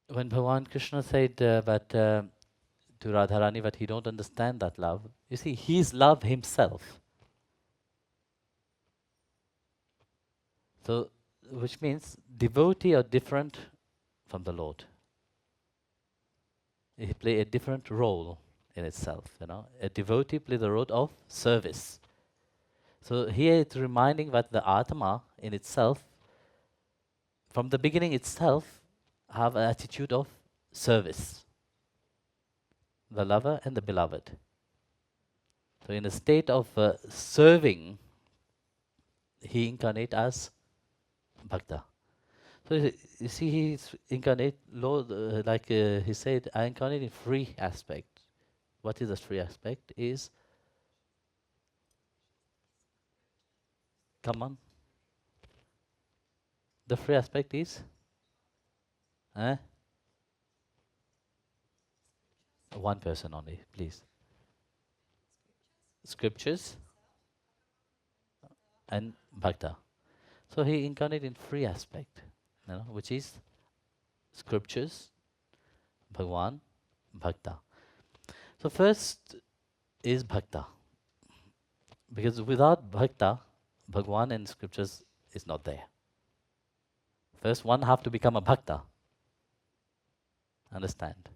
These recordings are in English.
When Bhagavan Krishna said to Radharani that he don't understand that love, you see, he's love himself. So, which means devotee are different from the Lord. He play a different role in itself. A devotee play the role of service. So here it's reminding that the Atma in itself, from the beginning itself, have an attitude of service. The lover and the beloved. So in a state of serving, he incarnate as Bhakta. So you see, he's incarnate, Lord, he said, I incarnate in free aspect. What is the free aspect? Is, come on, the free aspect is, eh? One person only, please. Scriptures and Bhakta. So he incarnate in free aspect, which is scriptures, Bhagwan, Bhakta. So first is Bhakta. Because without Bhakta, Bhagwan and scriptures is not there. First one have to become a Bhakta. Understand?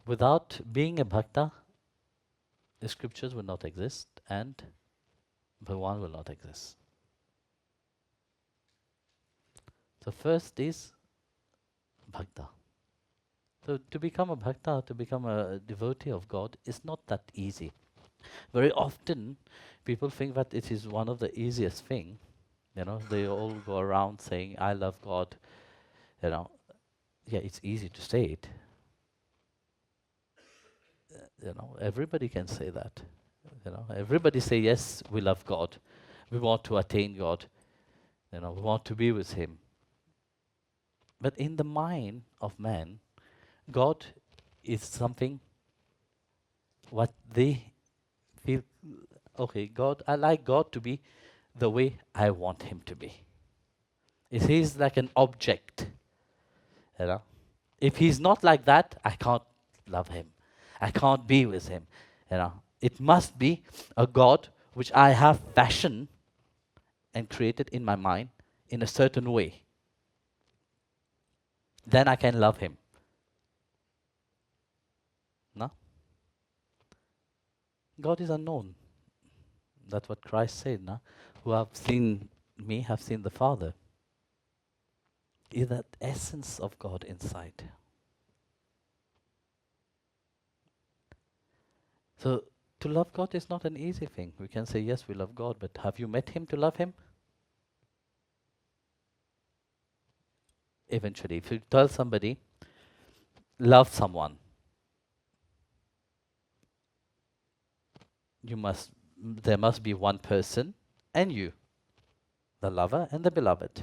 Without being a Bhakta, the scriptures will not exist and Bhagwan will not exist. So first is Bhakta. So to become a Bhakta, to become a devotee of God is not that easy. Very often people think that it is one of the easiest thing. They all go around saying, I love God. You know, yeah, it's easy to say it. Everybody can say that. Everybody say, yes, we love God. We want to attain God. We want to be with Him. But in the mind of man, God is something what they feel, okay, God, I like God to be the way I want Him to be. If He's like an object, you know, if He's not like that, I can't love Him. I can't be with Him. It must be a God which I have fashioned and created in my mind in a certain way. Then I can love Him. No? God is unknown. That's what Christ said, no? Who have seen me have seen the Father. Is that essence of God inside. So to love God is not an easy thing. We can say, yes, we love God, but have you met Him to love Him? Eventually, if you tell somebody, love someone, there must be one person and you, the lover and the beloved.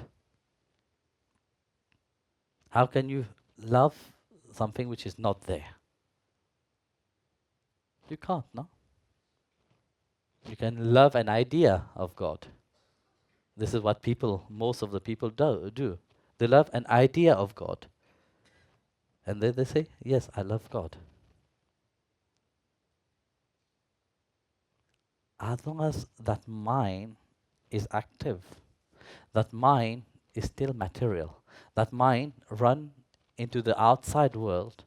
How can you love something which is not there? You can't, no? You can love an idea of God. This is what most of the people do. They love an idea of God. And then they say, yes, I love God. As long as that mind is active, that mind is still material, that mind run into the outside world,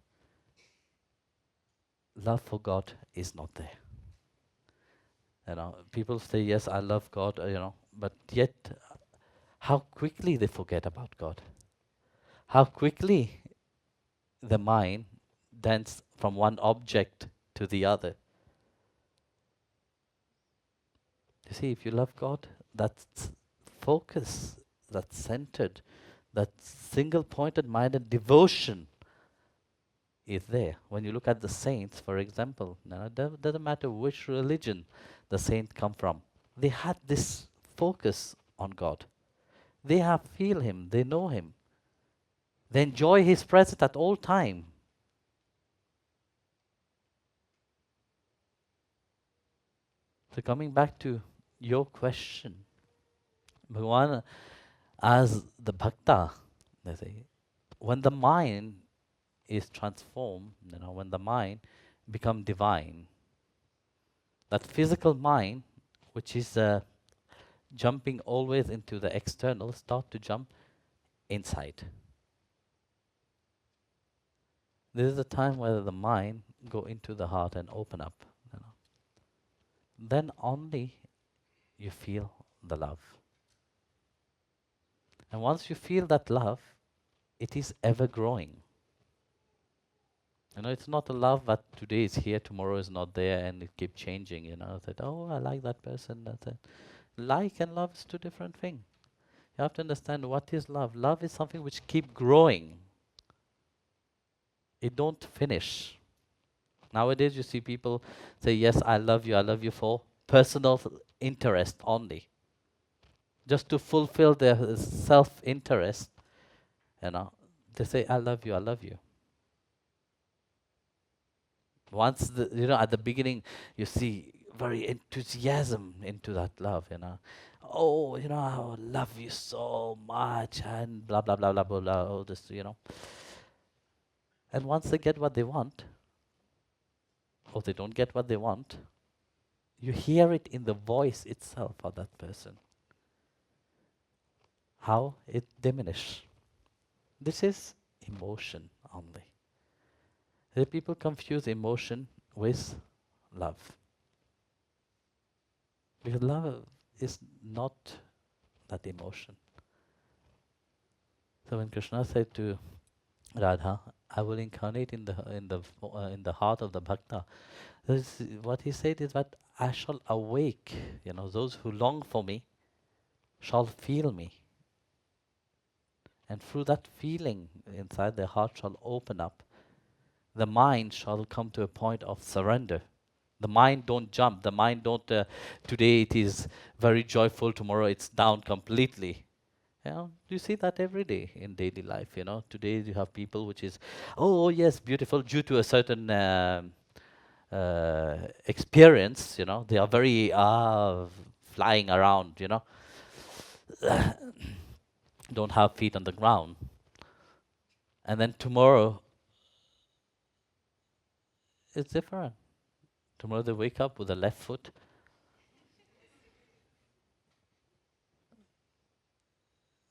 love for God is not there. People say, yes, I love God, but yet how quickly they forget about God. How quickly the mind dances from one object to the other. You see, if you love God, that's focus, that's centered, that single pointed minded devotion is there. When you look at the saints, for example, it doesn't matter which religion the saint come from, they had this focus on God. They have feel Him, they know Him, they enjoy His presence at all time. So coming back to your question, Bhagavan as the bhakta, they say, when the mind is transformed, when the mind become divine, that physical mind, which is jumping always into the external, start to jump inside. This is the time where the mind go into the heart and open up. Then only you feel the love. And once you feel that love, it is ever growing. It's not a love that today is here, tomorrow is not there, and it keeps changing. That, oh, I like that person. That's it. Like and love is two different things. You have to understand what is love. Love is something which keep growing. It don't finish. Nowadays, you see people say, yes, I love you for personal interest only. Just to fulfill their self-interest, they say, I love you, I love you. Once, at the beginning, you see very enthusiasm into that love, Oh, I love you so much, and blah, blah, blah, blah, blah, blah, all this, And once they get what they want, or they don't get what they want, you hear it in the voice itself of that person. How it diminishes. This is emotion only. The people confuse emotion with love. Because love is not that emotion. So when Krishna said to Radha, I will incarnate in the heart of the bhakta, what he said is that I shall awake, those who long for me shall feel me. And through that feeling inside, their heart shall open up. The mind shall come to a point of surrender. The mind don't jump. The mind don't, today it is very joyful, tomorrow it's down completely. You see that every day in daily life, Today you have people which is, oh yes, beautiful, due to a certain experience, they are very flying around, don't have feet on the ground. And then tomorrow, it's different. Tomorrow they wake up with the left foot.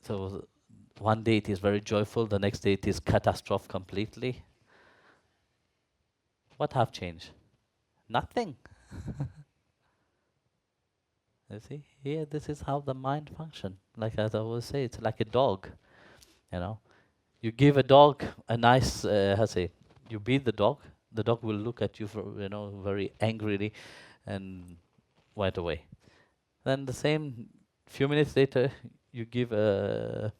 So one day it is very joyful, the next day it is catastrophe completely. What have changed? Nothing. You see, here this is how the mind functions. Like as I always say, it's like a dog. You give a dog a nice, you beat the dog will look at you for, very angrily, and went away. Then the same few minutes later, you give a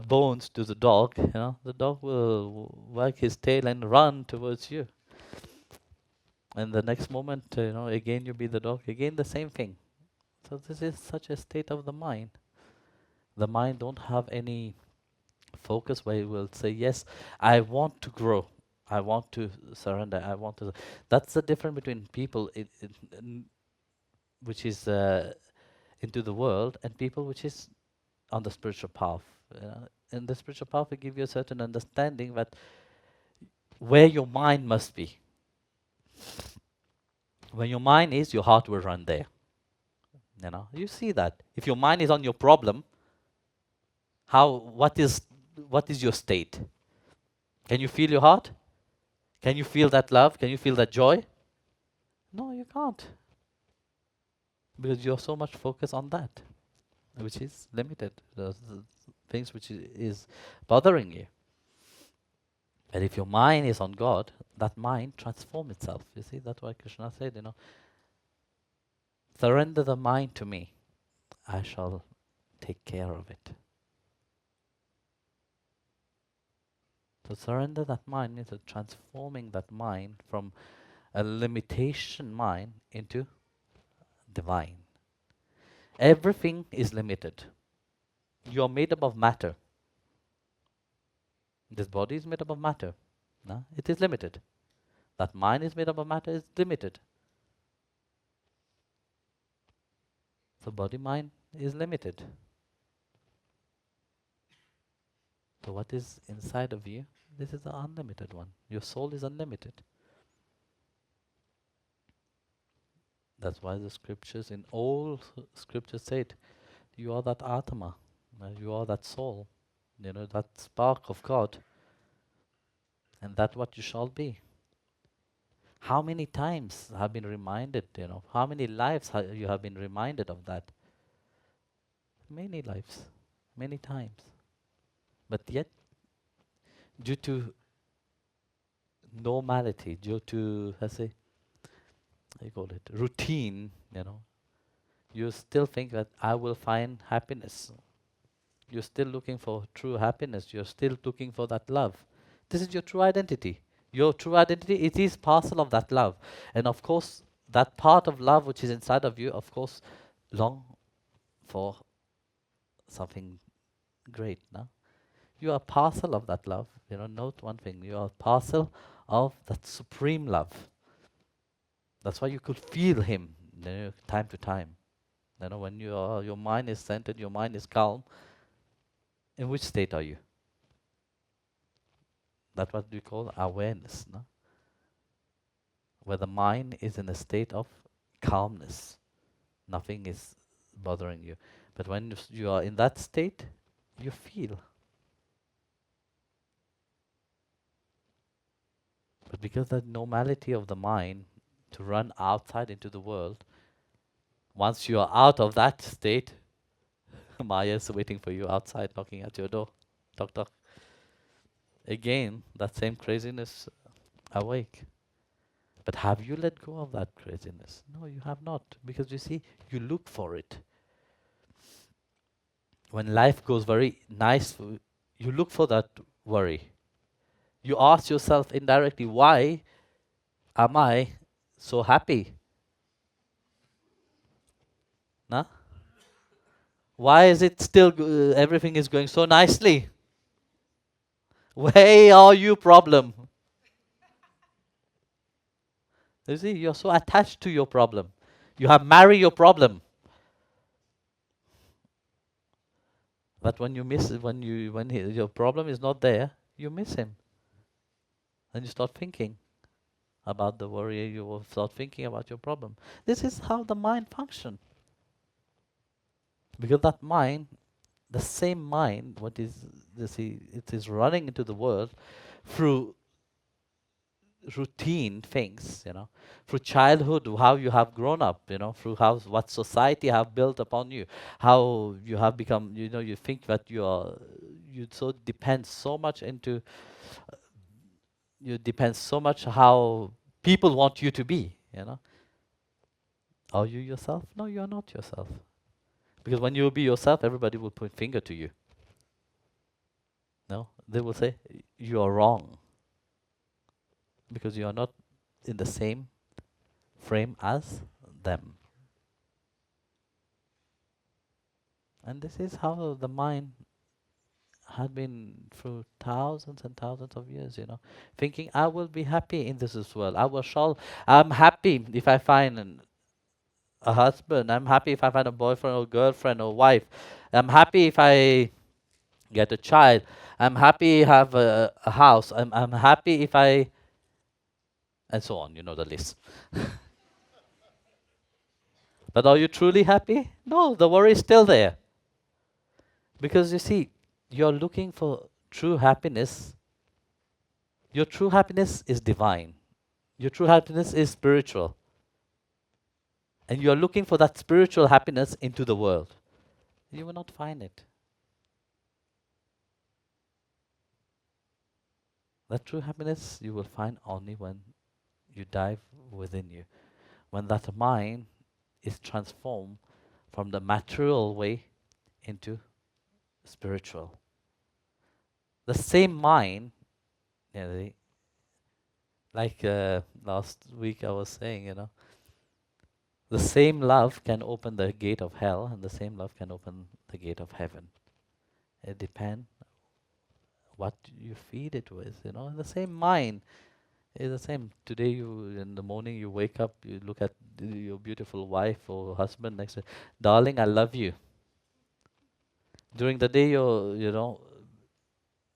bones to the dog, the dog will wag his tail and run towards you. And the next moment, again you beat the dog, again the same thing. So this is such a state of the mind. The mind don't have any focus where it will say, yes, I want to grow. I want to surrender. I want to. That's the difference between people which is into the world and people which is on the spiritual path. In the spiritual path, we give you a certain understanding that where your mind must be. When your mind is, your heart will run there. You see that. If your mind is on your problem, what is your state? Can you feel your heart? Can you feel that love? Can you feel that joy? No, you can't. Because you're so much focused on that, which is limited. The things which is bothering you. But if your mind is on God, that mind transforms itself. You see, that's why Krishna said, surrender the mind to me. I shall take care of it. To surrender that mind means transforming that mind from a limitation mind into divine. Everything is limited. You are made up of matter. This body is made up of matter. No? It is limited. That mind is made up of matter, is limited. So body mind is limited. So what is inside of you, this is the unlimited one. Your soul is unlimited. That's why the scriptures, in all scriptures say it, you are that Atma, you are that soul, that spark of God, and that's what you shall be. How many times have been reminded, how many lives you have been reminded of that? Many lives, many times. But yet, due to normality, due to, let's say, how you call it, routine, you still think that I will find happiness. You're still looking for true happiness. You're still looking for that love. This is your true identity. Your true identity, it is parcel of that love. And of course, that part of love which is inside of you, of course, long for something great. No? You are parcel of that love. Note one thing. You are parcel of that supreme love. That's why you could feel him, time to time. When your mind is centered, your mind is calm. In which state are you? That's what we call awareness, no? Where the mind is in a state of calmness. Nothing is bothering you. But when you are in that state, you feel. But because the normality of the mind to run outside into the world, once you are out of that state, Maya is waiting for you outside, knocking at your door. Knock, knock. Again, that same craziness awake. But have you let go of that craziness? No, you have not. Because you see, you look for it. When life goes very nice, you look for that worry. You ask yourself indirectly, why am I so happy? Nah? Why is it still, everything is going so nicely? Where are you problem? You see, you're so attached to your problem. You have married your problem. But when you miss it, your problem is not there, you miss him. Then you start thinking about the worry, you will start thinking about your problem. This is how the mind functions. Because that mind, the same mind, it is running into the world through routine things, through childhood, how you have grown up, through what society have built upon you, how you have become, you think that you so depend so much into, you depend so much how people want you to be. Are you yourself? No, you are not yourself. Because when you will be yourself, everybody will point finger to you. No, they will say you are wrong because you are not in the same frame as them. And this is how the mind had been through thousands and thousands of years, thinking I will be happy in this world. I'm happy if I find a husband. I'm happy if I find a boyfriend or girlfriend or wife. I'm happy if I get a child. I'm happy have a house. I'm happy if I, and so on, the list. But are you truly happy? No, the worry is still there. Because you see, you're looking for true happiness. Your true happiness is divine. Your true happiness is spiritual. And you're looking for that spiritual happiness into the world. You will not find it. That true happiness you will find only when you dive within you. When that mind is transformed from the material way into spiritual. The same mind, like last week I was saying, the same love can open the gate of hell and the same love can open the gate of heaven. It depends what you feed it with, the same mind is the same. Today in the morning you wake up, you look at your beautiful wife or husband next to you. Darling, I love you. During the day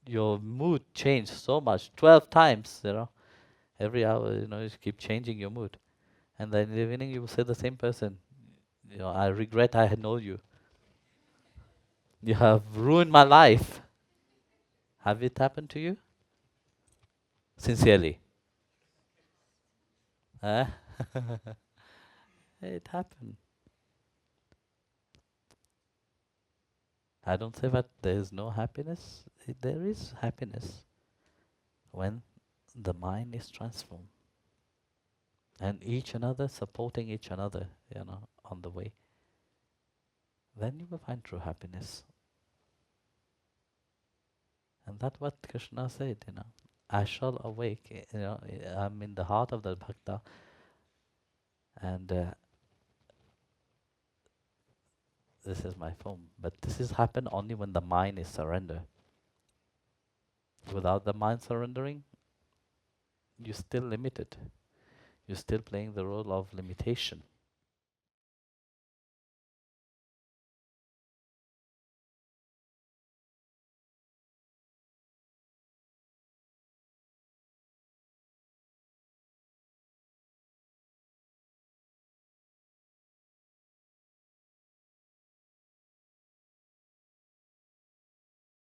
your mood change so much, 12 times, every hour, you keep changing your mood. And then in the evening you will say the same person, I regret I had known you. You have ruined my life. Have it happened to you? Sincerely. Huh? It happened. I don't say that there is no happiness. There is happiness when the mind is transformed and each another supporting each another, on the way. Then you will find true happiness. And that's what Krishna said. I shall awake, I'm in the heart of the bhakta, and this is my form. But this is happen only when the mind is surrendered. Without the mind surrendering, you're still limited. You're still playing the role of limitation.